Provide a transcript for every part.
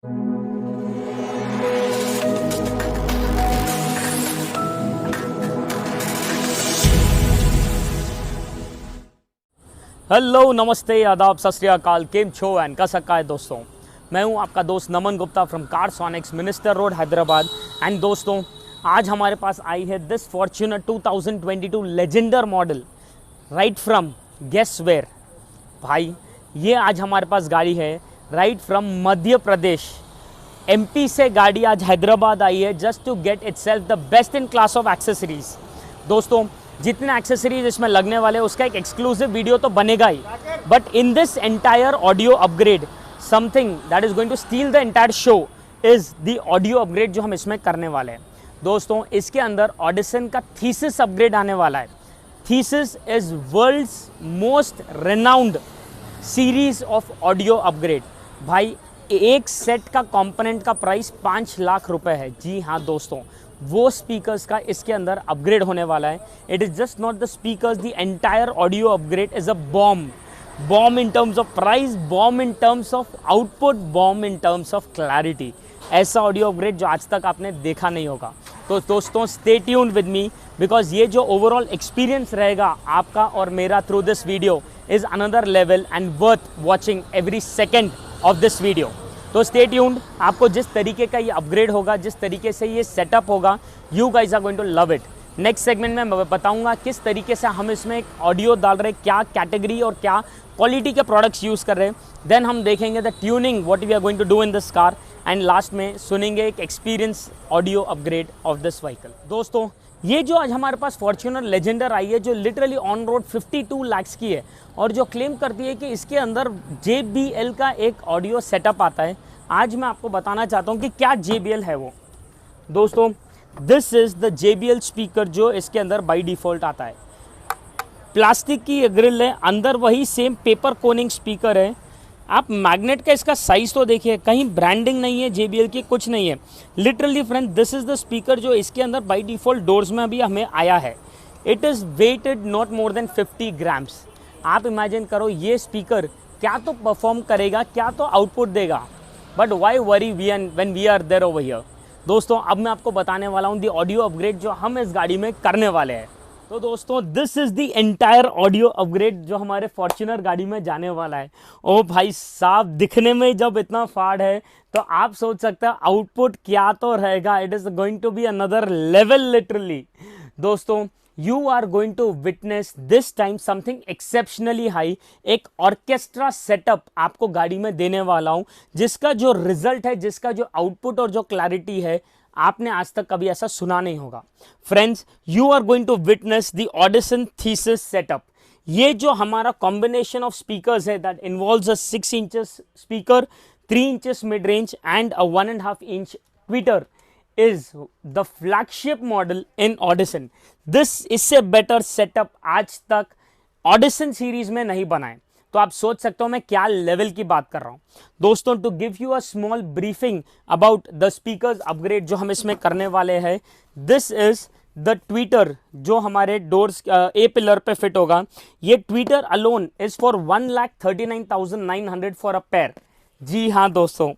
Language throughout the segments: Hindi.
हेलो, नमस्ते, आदाब, सत श्री अकाल, केम छो एंड कैसा है दोस्तों। मैं हूं आपका दोस्त Naman Gupta from Carsonics, minister road, Hyderabad. And दोस्तों, आज हमारे पास आई है this Fortuner 2022 Legender model right from guess where. भाई, ये आज हमारे पास गाड़ी है right from Madhya Pradesh, MP से गाड़ी आज हैदराबाद आई है just to get itself the best in class of accessories. दोस्तों, जितने एक्सेसरीज इसमें लगने वाले हैं उसका एक एक्सक्लूसिव वीडियो तो बनेगा ही, but in this entire audio upgrade something that is going to steal the entire show is the audio upgrade जो हम इसमें करने वाले हैं। दोस्तों, इसके अंदर ऑडिसन का थीसिस अपग्रेड आने वाला है। Thesis is world's most renowned series of audio upgrade. भाई, एक सेट का कंपोनेंट का प्राइस 5 लाख रुपए है। जी हाँ दोस्तों, वो स्पीकर्स का इसके अंदर अपग्रेड होने वाला है। It is just not the speakers, the entire audio upgrade is a bomb in terms of price, bomb in terms of output, bomb in terms of clarity. ऐसा ऑडियो अपग्रेड जो आज तक आपने देखा नहीं होगा। तो दोस्तों, stay tuned with me, because ये जो ओवरऑल एक्सपीरियंस रहेगा आपका और मेरा through this video is another level and worth watching every second of this video. तो स्टे ट्यून्ड, आपको जिस तरीके का ये अपग्रेड होगा, जिस तरीके से ये सेटअप होगा, you guys are going to love it. Next segment में मैं बताऊंगा किस तरीके से हम इसमें एक ऑडियो डाल रहे हैं, क्या कैटेगरी और क्या क्वालिटी के प्रोडक्ट्स यूज़ कर रहे हैं। देन हम देखेंगे the tuning what we are going to do in this car, and last में सुनेंगे एक experience audio upgrade of this vehicle. दोस्तों, ये जो आज हमारे पास फॉर्च्यूनर लेजेंडर आई है, जो लिटरली ऑन रोड 52 लाख्स की है और जो क्लेम करती है कि इसके अंदर JBL का एक ऑडियो सेटअप आता है, आज मैं आपको बताना चाहता हूँ कि क्या JBL है वो। दोस्तों, this is the JBL speaker जो इसके अंदर बाय डिफ़ॉल्ट आता है। प्लास्टिक की ग्रिल है, अंदर वही सेम पेपर कोनिंग स्पीकर है। आप मैग्नेट का इसका साइज़ तो देखिए, कहीं ब्रांडिंग नहीं है JBL की, कुछ नहीं है। Literally friend, this is the speaker जो इसके अंदर बाय डिफ़ॉल्ट डोर्स में अभी हमें आया है। It is weighted not more than 50 grams. आप इमेजिन करो ये स्पीकर क्या तो परफॉर्म करेगा, क्या तो आउटपुट देगा, but why worry when we are there over here. दोस्तों, अब मैं आपको बताने वाला हूँ दी ऑडियो अपग्रेड जो हम इस गाड़ी में करने वाले हैं। तो दोस्तों, this is the entire audio upgrade जो हमारे फॉर्च्यूनर गाड़ी में जाने वाला है। ओ भाई साहब, दिखने में जब इतना फाड़ है तो आप सोच सकते हैं आउटपुट क्या तो रहेगा। It is going to be another level literally. दोस्तों, you are going to witness this time something exceptionally high. एक ऑर्केस्ट्रा सेटअप आपको गाड़ी में देने वाला हूं, जिसका जो रिजल्ट है, जिसका जो आउटपुट और जो क्लैरिटी है, आपने आज तक कभी ऐसा सुना नहीं होगा। Friends, you are going to witness the Audison Thesis setup. ये जो हमारा कॉम्बिनेशन ऑफ स्पीकर्स है that involves a 6 inches speaker, 3 inches mid range and a 1.5 inch tweeter is the flagship model in Audition. This इससे better setup आज तक Audition सीरीज में नहीं बनाए। तो आप सोच सकते हो मैं क्या लेवल की बात कर रहा हूं। दोस्तों, to give you a small briefing about the speakers upgrade जो हम इसमें करने वाले हैं, दिस इज द ट्विटर जो हमारे डोर्स ए पिलर पे फिट होगा। ये tweeter alone is for 1,39,900 for a pair. जी हाँ दोस्तों,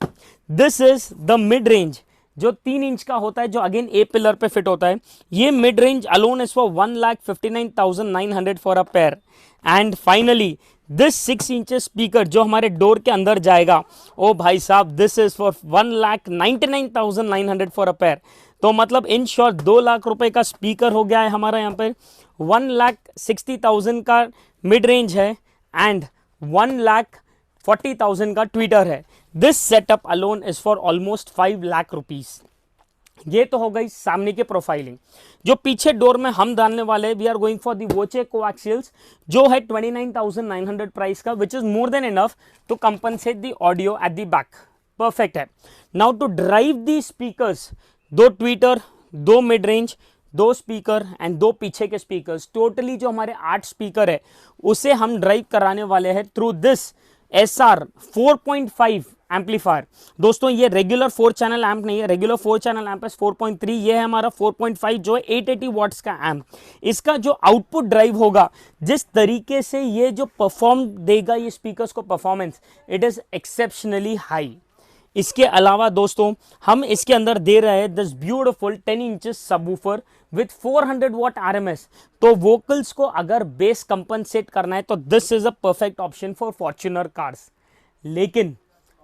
this is the mid range जो 3 इंच का होता है, जो अगेन ए पिलर पे फिट होता है। ये mid range alone is for 1,59,900 for a pair. And finally this 6 inches speaker जो हमारे डोर के अंदर जाएगा, ओ भाई साहब, this is for 1,99,900 for a pair. तो मतलब इन शॉर्ट 2 लाख रुपए का स्पीकर हो गया है हमारा यहाँ पर। 1,60,000 का मिड रेंज है एंड 1,40,000 का ट्विटर है। This setup alone is for almost 5 lakh rupees. ये तो हो गई सामने की प्रोफाइलिंग। जो पीछे डोर में हम डालने वाले, we are going for the Voce coaxials जो है 29,900 प्राइस का, which is more than enough to compensate the audio at the back. Perfect है। Now to drive the speakers, 2 tweeter, 2 mid range, 2 speaker and 2 पीछे के स्पीकर्स, टोटली जो हमारे 8 स्पीकर है उसे हम ड्राइव कराने वाले हैं थ्रू दिस SR 4.5 एम्पलीफायर। दोस्तों, ये रेगुलर 4 चैनल एम्प नहीं है, रेगुलर 4 चैनल एम्प है 4.3, ये है हमारा 4.5 जो है 880 वॉट्स का एम्प। इसका जो आउटपुट ड्राइव होगा, जिस तरीके से ये जो परफॉर्म देगा ये स्पीकर्स को performance, it is exceptionally high. इसके अलावा दोस्तों हम इसके अंदर दे रहे हैं this beautiful 10 inches subwoofer with 400 what RMS. तो वोकल्स को अगर बेस कंपनसेट करना है तो this is a perfect option for Fortuner cars. लेकिन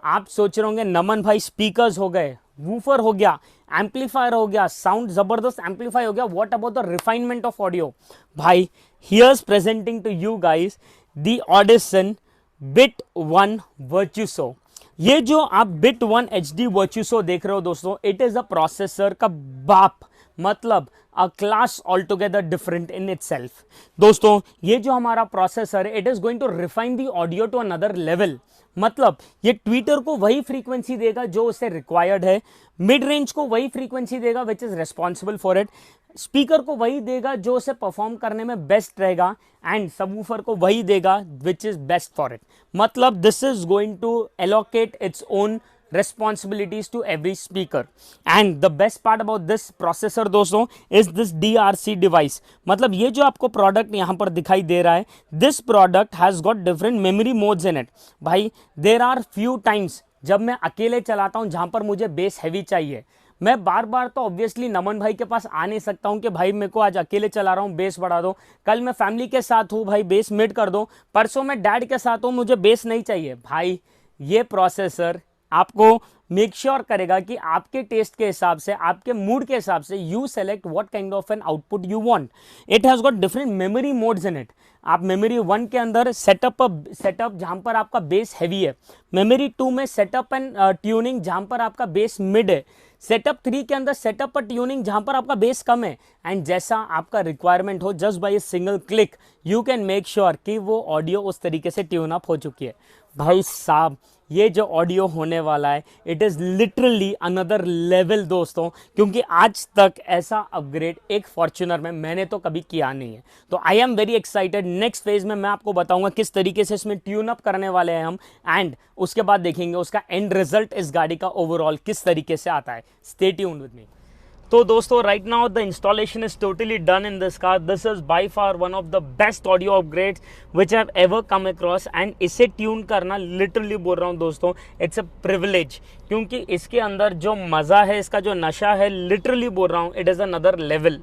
आप सोच रहे होंगे नमन भाई स्पीकर्स हो गए, वूफर हो गया, एम्पलीफायर हो गया, साउंड जबरदस्त एम्पलीफाई हो गया, what about the refinement of audio? भाई here's presenting to you guys the Audison bit 1 Virtuoso. ये जो आप बिट 1 HD वर्चुसो देख रहे हो दोस्तों, इट इज अ प्रोसेसर का बाप, मतलब a class all together different in itself. दोस्तों ये जो हमारा प्रोसेसर है, it is going to refine the audio to another level. मतलब ये ट्विटर को वही फ्रीक्वेंसी देगा जो उसे रिक्वायर्ड है, मिड रेंज को वही फ्रीक्वेंसी देगा which is responsible for it, speaker को वही देगा जो उसे परफॉर्म करने में बेस्ट रहेगा, एंड सबवूफर को वही देगा which is best for it. मतलब this is going to allocate its own responsibilities to every speaker. And the best part about this processor दोस्तों is this DRC device। मतलब ये जो आपको प्रोडक्ट यहाँ पर दिखाई दे रहा है, this product has got different memory modes in it। भाई there are few times जब मैं अकेले चलाता हूँ जहाँ पर मुझे बेस हैवी चाहिए, मैं बार बार तो ऑब्वियसली नमन भाई के पास आ नहीं सकता हूँ कि भाई मेरे को आज अकेले चला रहा हूँ बेस बढ़ा दो, कल मैं फैमिली के साथ हूँ भाई बेस मिड कर दो, परसों मैं डैड के साथ हूँ मुझे बेस नहीं चाहिए। भाई ये प्रोसेसर आपको मेक श्योर करेगा कि आपके टेस्ट के हिसाब से, आपके मूड के हिसाब से you select what kind of an output you want. It has got different memory modes in it. आप मेमोरी 1 के अंदर सेटअप जहां पर आपका बेस हैवी है, मेमोरी 2 में सेटअप एंड ट्यूनिंग जहां पर आपका बेस मिड है, सेटअप 3 के अंदर सेटअप और ट्यूनिंग जहां पर आपका बेस कम है, एंड जैसा आपका रिक्वायरमेंट हो, just by a single click you can make sure कि वो ऑडियो उस तरीके से ट्यून अप हो चुकी है। भाई साहब ये जो ऑडियो होने वाला है, it is literally another level दोस्तों, क्योंकि आज तक ऐसा अपग्रेड एक फॉर्च्यूनर में मैंने तो कभी किया नहीं है। तो I am very excited. Next phase में मैं आपको बताऊंगा किस तरीके से इसमें ट्यून अप करने वाले हैं हम, एंड उसके बाद देखेंगे उसका एंड रिजल्ट इस गाड़ी का ओवरऑल किस तरीके से आता है। स्टे ट्यून्ड विद मी। तो दोस्तों right now the installation is totally done in this car. This is by far one of the best audio upgrades which have ever come across, and इसे ट्यून करना लिटरली बोल रहा हूँ दोस्तों, इट्स अ प्रिविलेज, क्योंकि इसके अंदर जो मज़ा है, इसका जो नशा है, लिटरली बोल रहा हूँ, इट इज़ अनदर लेवल।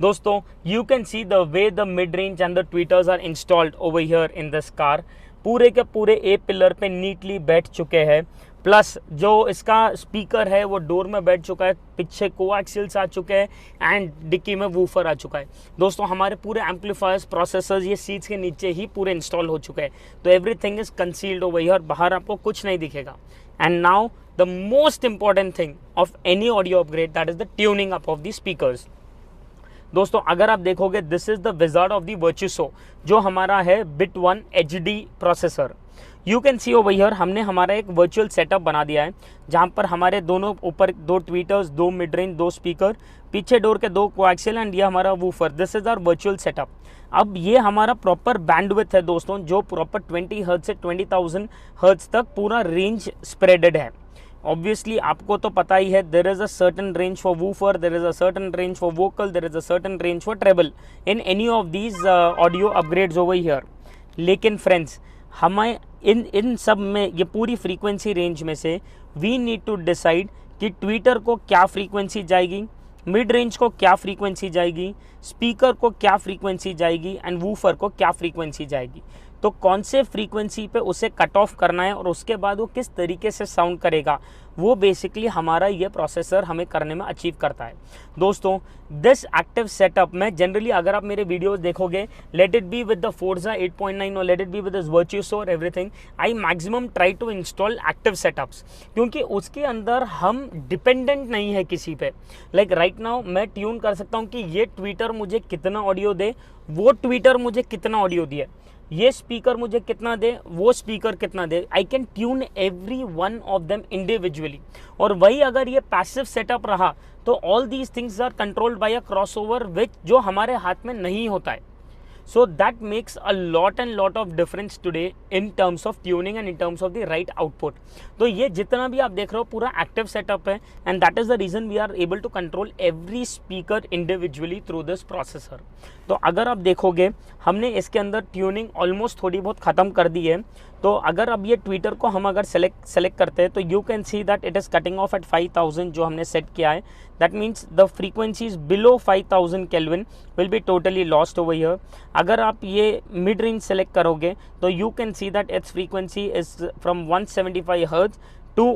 दोस्तों you can see the way the mid range and the tweeters are installed over here in this car. पूरे के पूरे ए पिलर पे नीटली बैठ चुके हैं, प्लस जो इसका स्पीकर है वो डोर में बैठ चुका है, पीछे कोएक्सियल्स आ चुके हैं, एंड डिक्की में वूफर आ चुका है। दोस्तों हमारे पूरे एम्पलीफायर्स, प्रोसेसर्स ये सीट्स के नीचे ही पूरे इंस्टॉल हो चुके हैं, तो everything is concealed over here, बाहर आपको कुछ नहीं दिखेगा। And now the most important thing of any audio upgrade, that is the tuning up of the speakers. दोस्तों अगर आप देखोगे, this is the wizard of the Virtuoso, जो हमारा है bit 1 HD processor. You can see over here हमने हमारा एक वर्चुअल सेटअप बना दिया है, जहाँ पर हमारे दोनों ऊपर 2 ट्वीटर्स, 2 मिड रेंज, 2 स्पीकर, पीछे डोर के 2 कोएक्सियल, एंड ये हमारा woofer. This is our virtual setup. अब ये हमारा प्रॉपर बैंडविड्थ है दोस्तों, जो प्रॉपर 20 हर्ट्ज से 20,000 हर्ट्ज तक पूरा रेंज स्प्रेडेड है। ऑब्वियसली आपको तो पता ही है, there is a certain range for woofer, there is a certain range for vocal, there is a certain range for treble in any of these audio upgrades over here. लेकिन फ्रेंड्स हमें इन सब में, ये पूरी फ्रीक्वेंसी रेंज में से वी नीड टू डिसाइड कि ट्विटर को क्या फ्रीक्वेंसी जाएगी, मिड रेंज को क्या फ्रीक्वेंसी जाएगी, स्पीकर को क्या फ्रीक्वेंसी जाएगी, एंड वूफर को क्या फ्रीक्वेंसी जाएगी। तो कौन से फ्रीक्वेंसी पे उसे कट ऑफ करना है और उसके बाद वो किस तरीके से साउंड करेगा, वो बेसिकली हमारा ये प्रोसेसर हमें करने में अचीव करता है। दोस्तों दिस एक्टिव सेटअप में जनरली अगर आप मेरे वीडियोस देखोगे, let it be with the Forza 8.9 और let it be with this Virtuoso और everything, I maximum try to install active setups, क्योंकि उसके अंदर हम डिपेंडेंट नहीं है किसी पे। लाइक राइट नाउ मैं ट्यून कर सकता हूँ कि ये ट्विटर मुझे कितना ऑडियो दे, वो ट्विटर मुझे कितना ऑडियो दिए, ये स्पीकर मुझे कितना दे, वो स्पीकर कितना दे। I can tune every one of them individually. और वही अगर ये पैसिव सेटअप रहा तो all these things are controlled by a crossover, which जो हमारे हाथ में नहीं होता है। So that makes a lot of difference today in terms of tuning and in terms of the right output. तो ये जितना भी आप देख रहे हो पूरा एक्टिव सेटअप है, and that is the reason we are able to control every speaker individually through this processor. तो अगर आप देखोगे हमने इसके अंदर ट्यूनिंग ऑलमोस्ट थोड़ी बहुत ख़त्म कर दी है, तो अगर अब ये ट्विटर को हम अगर सेलेक्ट करते हैं तो you can see that it is cutting off at 5000 जो हमने सेट किया है. That means the frequencies below 5000 kelvin will be totally lost over here. अगर आप ये मिड रेंज सेलेक्ट करोगे तो you can see that its frequency is from 175 hertz to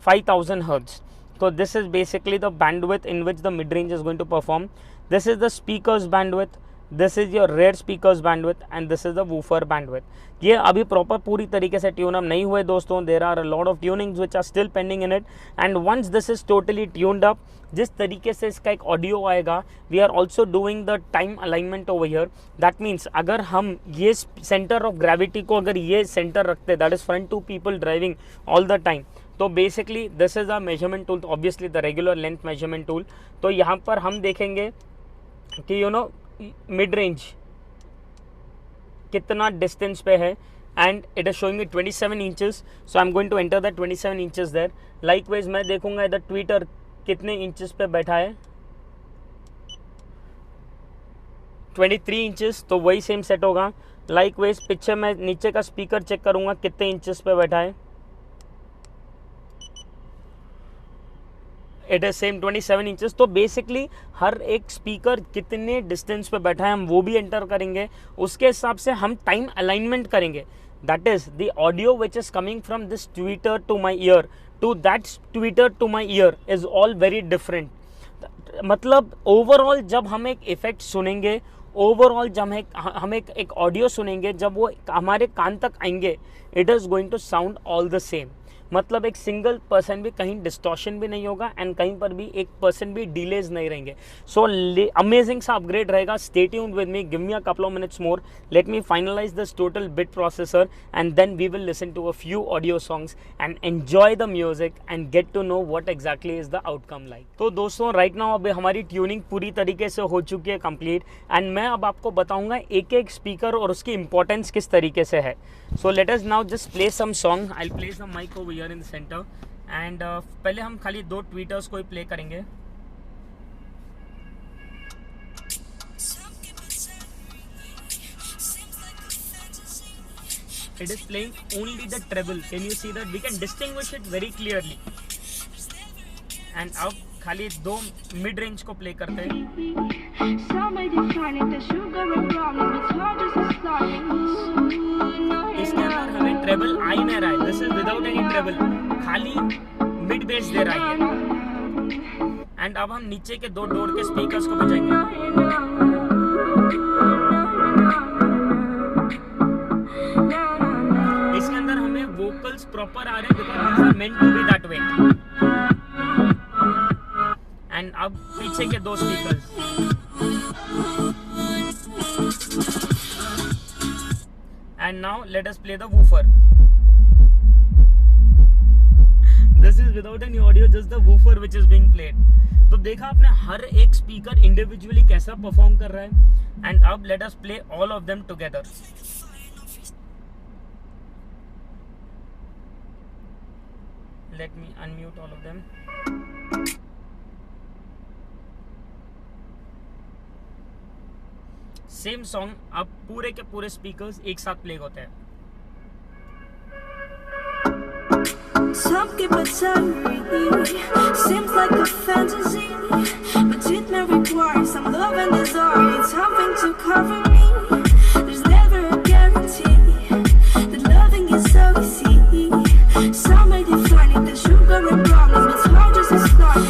5000 hertz. So this is basically the bandwidth in which the mid range is going to perform. This is the speakers bandwidth, this is your rear speakers bandwidth and this is the woofer bandwidth. ये अभी प्रॉपर पूरी तरीके से ट्यून अप नहीं हुए दोस्तों. There are a lot of tunings which are still pending in it and once this is totally tuned up, जिस तरीके से इसका एक ऑडियो आएगा, we are also doing the time alignment over here. That means अगर हम ये सेंटर ऑफ ग्रेविटी को अगर ये सेंटर रखते, that is front to people driving all the time, तो basically this is a measurement tool, obviously the regular length measurement tool. तो यहाँ पर हम देखेंगे कि यू नो मिड रेंज कितना डिस्टेंस पे है and it is showing me 27 inches. So I am going to enter the 27 inches there. Likewise मैं देखूंगा इधर ट्विटर कितने इंचेस पे बैठा है, 23 इंचेस, तो वही सेम सेट होगा. लाइकवाइज पीछे मैं नीचे का स्पीकर चेक करूंगा कितने इंचेस पे बैठा है, इट इज सेम 27 इंचेस. तो बेसिकली हर एक स्पीकर कितने डिस्टेंस पे बैठा है हम वो भी एंटर करेंगे, उसके हिसाब से हम टाइम अलाइनमेंट करेंगे. That is the audio which is coming from this tweeter to my ear to that tweeter to my ear is all very different. मतलब ओवरऑल जब हम एक इफेक्ट सुनेंगे, ओवरऑल जब हम एक ऑडियो सुनेंगे, जब वो हमारे कान तक आएंगे, it is going to sound all the same. मतलब एक सिंगल पर्सन भी कहीं डिस्टॉर्शन भी नहीं होगा एंड कहीं पर भी 1% भी डिलेज नहीं रहेंगे. सो अमेजिंग सा अपग्रेड रहेगा. Stay tuned with me, give me a couple of minutes more, let me finalise this total bit processor and then we will listen to a few audio songs and enjoy the music and get to know what exactly is the outcome like. तो दोस्तों राइट नाउ अब हमारी ट्यूनिंग पूरी तरीके से हो चुकी है कंप्लीट एंड मैं अब आपको बताऊंगा एक एक स्पीकर और उसकी इंपॉर्टेंस किस तरीके से है. So let us now just play some song. I will place the mic over here in the centre and पहले हम खाली 2 ट्वीटर्स को ही प्ले करेंगे. It is playing only the treble. Can you see that? We can distinguish it very clearly. And अब खाली 2 मिड रेंज को प्ले करते हैं. इसके अंदर हमें ट्रेबल आ ही नहीं रहा है. This is without any treble, खाली मिड बेस दे रहा है. एंड अब हम नीचे के 2 डोर के स्पीकर्स को बजाएंगे. इसके अंदर हमें वोकल्स प्रॉपर आ रहे हैं because these are meant to be that way. And अब पीछे के 2 speakers. And now let us play the woofer. This is without any audio, just the woofer which is being played. तो देखा आपने हर एक स्पीकर इंडिविजुअली कैसा परफॉर्म कर रहा है. एंड अब let us play all of them together. Let me unmute all of them. Same song अब पूरे के पूरे स्पीकर्स एक साथ प्ले होते हैं. Some people tell me seems like a fantasy, but it may require some love and desire. It's something to cover me. There's never a guarantee that loving is so easy. Some may define it as sugar and problems, but it's hard just to start.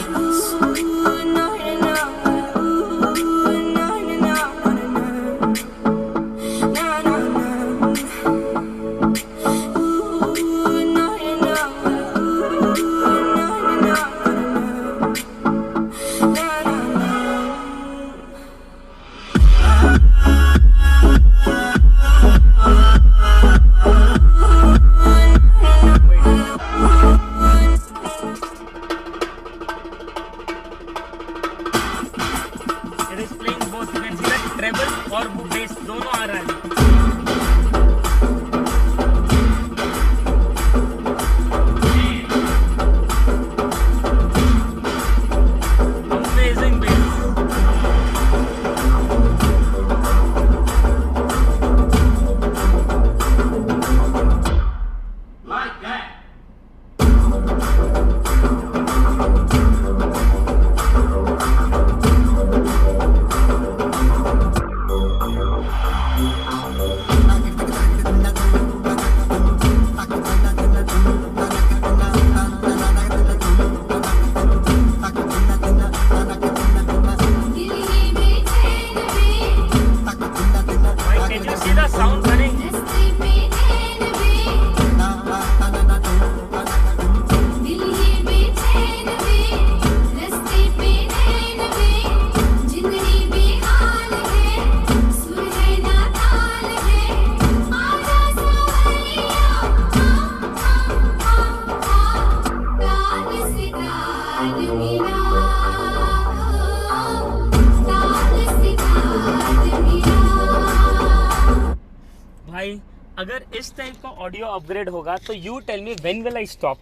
भाई अगर इस टाइप का ऑडियो अपग्रेड होगा तो you tell me when will I stop.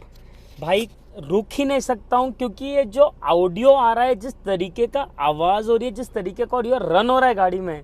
भाई रुक ही नहीं सकता हूँ, क्योंकि ये जो ऑडियो आ रहा है, जिस तरीके का आवाज़ हो रही है, जिस तरीके का ऑडियो रन हो रहा है गाड़ी में,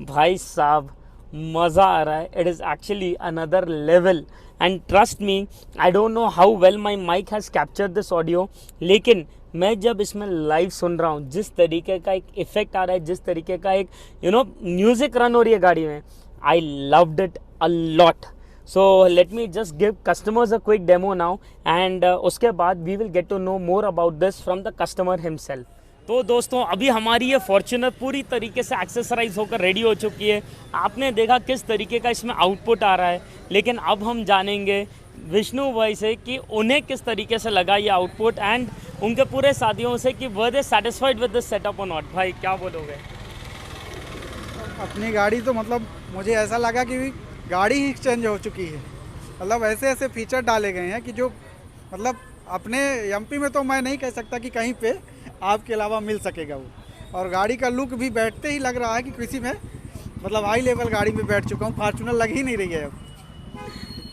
भाई साहब मज़ा आ रहा है। It is actually another level and trust me, I don't know how well my mic has captured this audio, लेकिन मैं जब इसमें लाइव सुन रहा हूँ, जिस तरीके का एक इफेक्ट आ रहा है, जिस तरीके का एक म्यूज़िक रन हो रही है गाड़ी में, I loved it a lot. So let me just give customers a quick demo now and उसके बाद we will get to know more about this from the customer himself. तो दोस्तों अभी हमारी ये फॉर्च्यूनर पूरी तरीके से एक्सेसराइज होकर रेडी हो चुकी है। आपने देखा किस तरीके का इसमें आउटपुट आ रहा है, लेकिन अब हम जानेंगे विष्णु भाई से कि उन्हें किस तरीके से लगा ये आउटपुट एंड उनके पूरे साथियों से कि वर दे सेटिस्फाइड विद दिस सेटअप और नॉट। भाई क्या बोलोगे? अपनी गाड़ी तो मतलब मुझे ऐसा लगा कि गाड़ी ही चेंज हो चुकी है। मतलब ऐसे ऐसे फीचर डाले गए हैं कि जो मतलब अपने एमपी में तो मैं नहीं कह सकता कि कहीं पे आपके अलावा मिल सकेगा वो। और गाड़ी का लुक भी बैठते ही लग रहा है कि किसी में मतलब हाई लेवल गाड़ी में बैठ चुका हूँ, फॉर्च्यूनर लग ही नहीं रही है अब।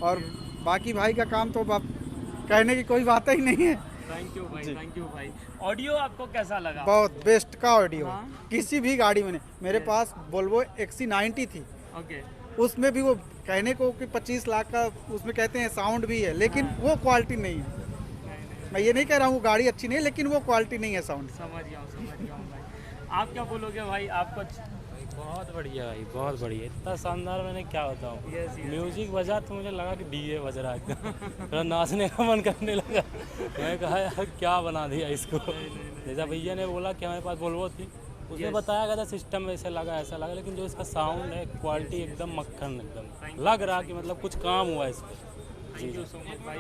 और बाकी भाई का काम तो अब कहने की कोई बात ही नहीं है। थैंक यू भाई, थैंक यू भाई। ऑडियो आपको कैसा लगा? बहुत बेस्ट का ऑडियो। हाँ? किसी भी गाड़ी में नहीं। मेरे पास वोल्वो XC90 थी, ओके, उसमें भी वो कहने को कि 25 लाख का उसमें कहते हैं साउंड भी है, लेकिन वो क्वालिटी नहीं है। मैं ये नहीं कह रहा हूँ गाड़ी अच्छी नहीं है, लेकिन वो क्वालिटी नहीं है साउंड। समझ गया हूँ भाई। आप क्या बोलोगे भाई? आपको बहुत बढ़िया भाई, बहुत बढ़िया, इतना शानदार मैंने क्या बताऊँ। म्यूजिक बजा तो मुझे लगा कि डीजे बज रहा है एकदम। थोड़ा नाचने का मन करने लगा। मैं कहा यार क्या बना दिया इसको। जैसा भैया ने बोला कि हमारे पास वोल्वो थी, उसमें बताया गया था सिस्टम ऐसे लगा ऐसा लगा, लेकिन जो इसका साउंड है क्वालिटी एकदम मक्खन, एकदम लग रहा कि मतलब कुछ काम हुआ इसको। थैंक यू सो मच भाई।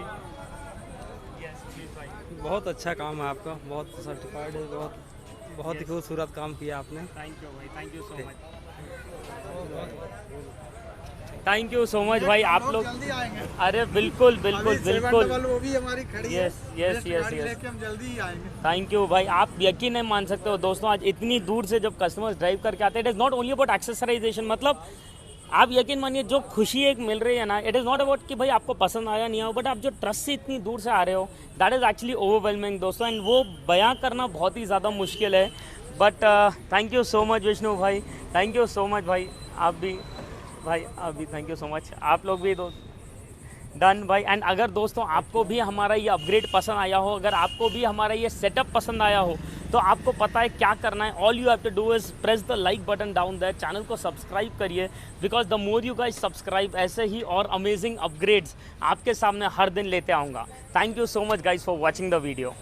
यस प्लीज भाई। बहुत अच्छा काम है आपका, बहुत सर्टिफाइड है, बहुत ही खूबसूरत काम किया आपने। थैंक यू भाई, thank you so much. Thank you so much भाई। आप लोग जल्दी आएंगे। अरे बिल्कुल बिल्कुल बिल्कुल। वो भी हमारी खड़ी है। यस यस यस यस, लेके हम जल्दी ही आएंगे। थैंक यू भाई। आप यकीन नहीं मान सकते हो दोस्तों, आज इतनी दूर से जब कस्टमर्स ड्राइव करके आते हैं, it is not only about accessorization. मतलब आप यकीन मानिए जो खुशी एक मिल रही है ना, इट इज़ नॉट अबाउट कि भाई आपको पसंद आया नहीं आया, बट आप जो ट्रस्ट से इतनी दूर से आ रहे हो, दैट इज़ एक्चुअली ओवरवेलमिंग दोस्तों, एंड वो बयां करना बहुत ही ज़्यादा मुश्किल है। But thank you so much Vishnu भाई, थैंक यू सो मच भाई। आप भी भाई, आप भी थैंक यू सो मच। आप लोग भी दोस्त डन भाई। एंड अगर दोस्तों आपको भी हमारा ये अपग्रेड पसंद आया हो, अगर आपको भी हमारा ये सेटअप पसंद आया हो, तो आपको पता है क्या करना है। All you have to do is press the like button down there, channel को सब्सक्राइब करिए, because the more you guys subscribe, ऐसे ही और अमेजिंग अपग्रेड्स आपके सामने हर दिन लेते आऊँगा। Thank you so much guys for watching the video.